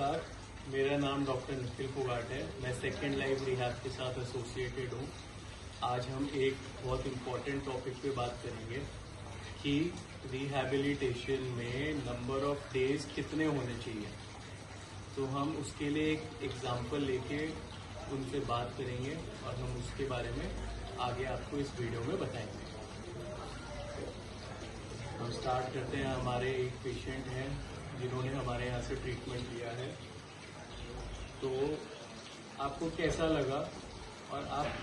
नमस्कार, मेरा नाम डॉक्टर निखिल फोगाट है। मैं सेकेंड लाइफ रिहैब के साथ एसोसिएटेड हूँ। आज हम एक बहुत इम्पोर्टेंट टॉपिक पे बात करेंगे कि रिहैबिलिटेशन में नंबर ऑफ डेज कितने होने चाहिए। तो हम उसके लिए एक एग्जांपल लेके उनसे बात करेंगे और हम उसके बारे में आगे आपको इस वीडियो में बताएंगे। हम स्टार्ट करते हैं। हमारे एक पेशेंट हैं जिन्होंने हमारे यहाँ से ट्रीटमेंट लिया है। तो आपको कैसा लगा और आप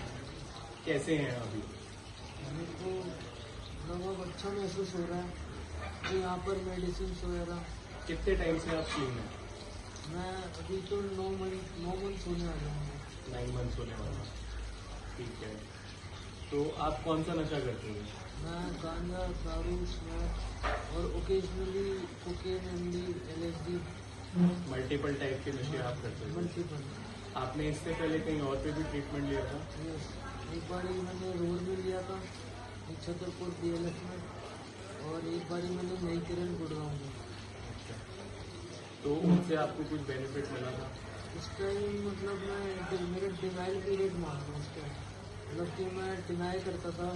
कैसे हैं अभी? मेरे को बहुत अच्छा महसूस हो रहा है कि यहाँ पर मेडिसिन वगैरह। कितने टाइम से आप क्लीन हैं? मैं अभी तो 9 मंथ होने वाला हूँ। 9 मंथ्स होने वाला। ठीक है, तो आप कौन सा नशा करते हैं? मैं गांजा, दारू, स्मोक और occasionally cocaine, MD, LSD, multiple type के नशे आप करते हैं? मल्टीपल। आपने इससे पहले कहीं और पे भी ट्रीटमेंट लिया था? यस, एक बार मैंने रोड में लिया था, एक छतरपुर DLF में, और एक बार मैंने नई किरण गुड़गांव में। अच्छा, तो उनसे आपको कुछ बेनिफिट मिला था? इस टाइम मतलब मैं मेरा डिनाइल पीरियड मान रहा हूँ उस टाइम। मतलब कि मैं डिनाई करता था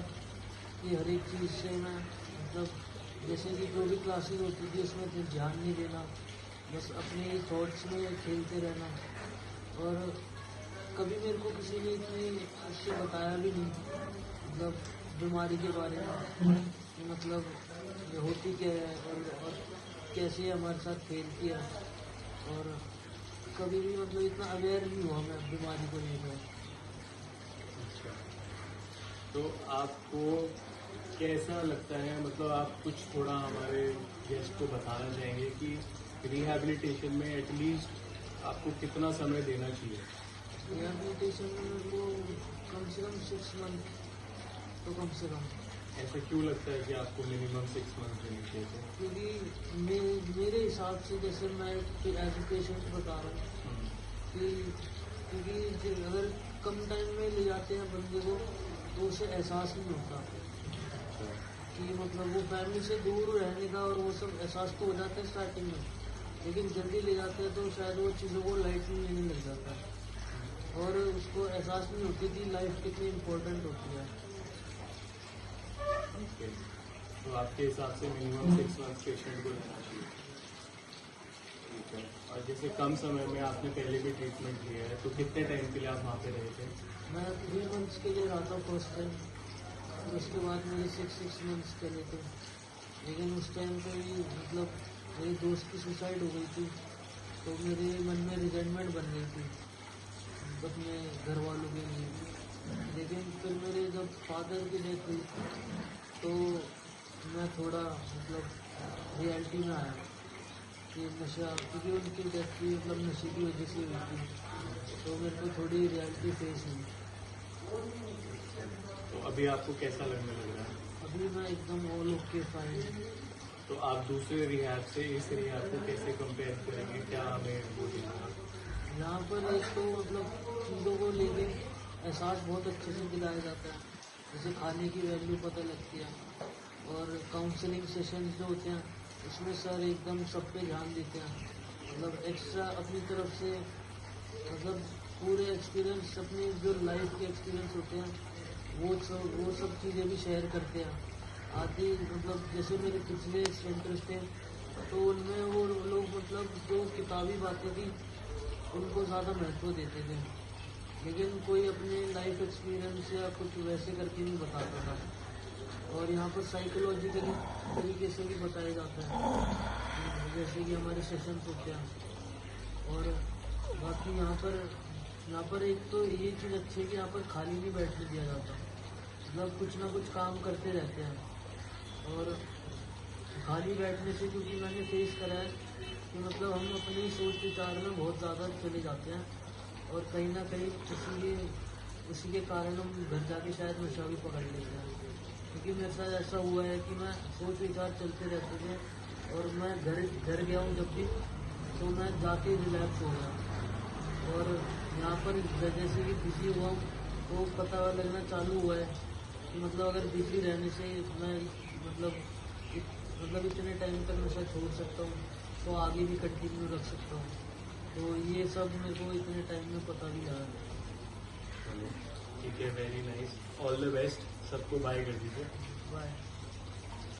कि हर एक चीज़ से मैं मतलब जैसे कि जो भी क्लासेस होती थी उसमें ध्यान नहीं देना, बस अपने थॉट्स में खेलते रहना। और कभी मेरे को किसी ने इतनी उससे बताया भी नहीं, मतलब बीमारी के बारे में कि मतलब ये होती क्या है और कैसे हमारे साथ फैलती है। और कभी भी मतलब इतना अवेयर नहीं हुआ मैं बीमारी को लेकर। अच्छा, तो आपको कैसा लगता है, मतलब आप कुछ थोड़ा हमारे गेस्ट को बताना चाहेंगे कि रिहैबिलिटेशन में एटलीस्ट आपको कितना समय देना चाहिए? रिहैबिलिटेशन में मेरे को कम से कम 6 मंथ तो कम से कम। ऐसा क्यों लगता है कि आपको मिनिमम 6 मंथ देने चाहिए? क्योंकि मेरे हिसाब से जैसे मैं एज ए पेशेंट बता रहा हूँ क्योंकि अगर कम टाइम में ले जाते हैं बंदे को तो उसे एहसास नहीं होता कि मतलब वो फैमिली से दूर रहने का, और वो सब एहसास तो हो जाता है स्टार्टिंग में, लेकिन जल्दी ले जाते हैं तो शायद वो चीज़ों को लाइटली लेने लग जाता है और उसको एहसास नहीं होती कि लाइफ कितनी इम्पोर्टेंट होती है। ओके, तो आपके हिसाब से मिनिमम 6 मंथ पेशेंट को लेना चाहिए। ठीक है, और जैसे कम समय में आपने पहले भी ट्रीटमेंट लिया है, तो कितने टाइम के लिए आप वहाँ पे रहे थे? मैं 3 मंथ्स के लिए रहा था फर्स्ट टाइम, और उसके बाद मेरे 6 मंथ्स के लिए थे। लेकिन उस टाइम पे भी मतलब मेरे दोस्त की सुसाइड हो गई थी, तो मेरे मन में रिजेंटमेंट बन गई थी अपने घर वालों के लिए। लेकिन फिर मेरे जब फादर की डेथ हुई तो मैं थोड़ा मतलब रियलिटी में आया कि नशा, क्योंकि उनकी डेथ भी मतलब नशे की वजह से हुई थी, तो मेरे को थोड़ी रियलिटी फेस हुई। तो अभी आपको कैसा लगने लग रहा है? अभी मैं एकदम ऑल ओके फाइन। तो आप दूसरे रिहैब से इस रिहैब को कैसे कंपेयर करेंगे? क्या हमें वो देना? यहाँ पर एक तो मतलब चीज़ों को लेके एहसास बहुत अच्छे से दिलाया जाता है, जैसे खाने की वैल्यू पता लगती है, और काउंसलिंग सेशंस जो होते हैं उसमें सर एकदम सब पे ध्यान देते हैं, मतलब एक्स्ट्रा अपनी तरफ से मतलब पूरे एक्सपीरियंस, अपने जो लाइफ के एक्सपीरियंस होते हैं वो सब चीज़ें भी शेयर करते हैं। आदि मतलब जैसे मेरे पिछले सेंटर्स थे तो उनमें वो लोग मतलब जो किताबी बातें थी उनको ज़्यादा महत्व देते थे, लेकिन कोई अपने लाइफ एक्सपीरियंस या कुछ वैसे करके नहीं बताता था। और यहाँ पर साइकोलॉजिकली तरीके से भी बताया जाता है, जैसे कि हमारे सेशंस होते हैं। और बाकी यहाँ पर एक तो ये चीज़ अच्छी है कि यहाँ पर खाली नहीं बैठने दिया जाता, मतलब कुछ ना कुछ काम करते रहते हैं। और खाली बैठने से, क्योंकि मैंने फेस करा है कि मतलब हम अपनी सोच विचार में बहुत ज़्यादा चले जाते हैं, और कहीं ना कहीं उसी के कारण हम घर जाके शायद नशा भी पकड़ लेते हैं। क्योंकि मेरे साथ ऐसा हुआ है कि मैं सोच विचार चलते रहते थे, और मैं घर गया हूँ जब भी, तो मैं जाके रिलैक्स हो गया। और यहाँ पर जैसे कि बिजी हुआ हूँ तो पता लगना चालू हुआ है कि मतलब अगर बिजी रहने से मैं मतलब इतने टाइम तक नशा छोड़ सकता हूँ तो आगे भी कंटिन्यू रख सकता हूँ। तो ये सब मेरे को इतने टाइम में पता भी लगा। ठीक है, very nice, all the best, सबको बाय कर दीजिए। बाय।